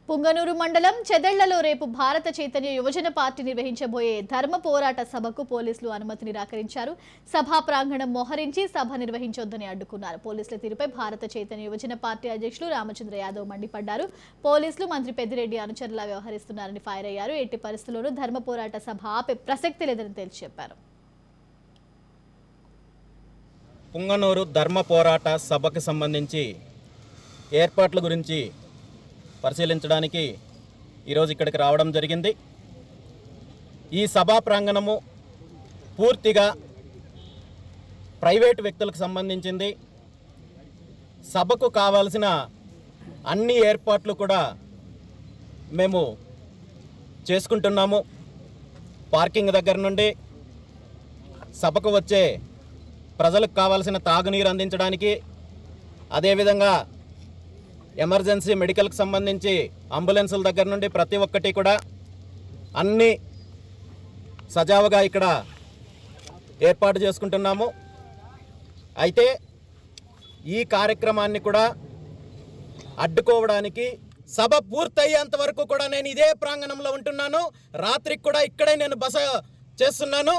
పుంగనూరు మండలం చెదళ్లలో రేపు భారత చైతన్య యువజన పార్టీ నిర్వహించబోయే ధర్మ పోరాట సభకు పోలీసులు అనుమతి నిరాకరించారు. సభా ప్రాంగణం మోహరించి సభ నిర్వహించొద్దని అడ్డుకున్నారు. పోలీసుల తీరుపై భారత చైతన్య యువజన పార్టీ అధ్యక్షులు రామచంద్ర యాదవ్ మండిపడ్డారు. పోలీసులు మంత్రి పెద్దిరెడ్డి అనుచరులా వ్యవహరిస్తున్నారని ఫైర్ అయ్యారు. ఎట్టి పరిస్థితుల్లోనూ ధర్మ పోరాట సభ ఆపే ప్రసక్తి లేదని తేల్చి చెప్పారు. పుంగనూరు ధర్మ పోరాట సభకు సంబంధించి ఏర్పాట్ల గురించి పరిశీలించడానికి ఈరోజు ఇక్కడికి రావడం జరిగింది. ఈ సభా ప్రాంగణము పూర్తిగా ప్రైవేటు వ్యక్తులకు సంబంధించింది. సభకు కావాల్సిన అన్ని ఏర్పాట్లు కూడా మేము చేసుకుంటున్నాము. పార్కింగ్ దగ్గర నుండి సభకు వచ్చే ప్రజలకు కావాల్సిన తాగునీరు అందించడానికి, అదేవిధంగా ఎమర్జెన్సీ మెడికల్కి సంబంధించి అంబులెన్సుల దగ్గర నుండి ప్రతి ఒక్కటి కూడా అన్నీ సజావుగా ఇక్కడ ఏర్పాటు చేసుకుంటున్నాము. అయితే ఈ కార్యక్రమాన్ని కూడా అడ్డుకోవడానికి సభ పూర్తయ్యేంత వరకు కూడా నేను ఇదే ప్రాంగణంలో ఉంటున్నాను. రాత్రికి కూడా ఇక్కడే నేను బస చేస్తున్నాను.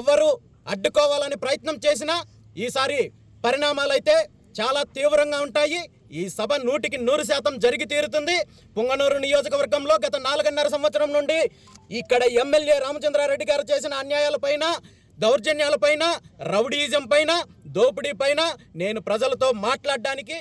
ఎవరు అడ్డుకోవాలని ప్రయత్నం చేసినా ఈసారి పరిణామాలైతే చాలా తీవ్రంగా ఉంటాయి. ఈ సభ 100% జరిగి తీరుతుంది. పుంగనూరు నియోజకవర్గంలో గత 4.5 సంవత్సరం నుండి ఇక్కడ ఎమ్మెల్యే రామచంద్రారెడ్డి గారు చేసిన అన్యాయాలపైన, దౌర్జన్యాలపైన, రౌడీయిజం పైన, దోపిడీ పైన నేను ప్రజలతో మాట్లాడడానికి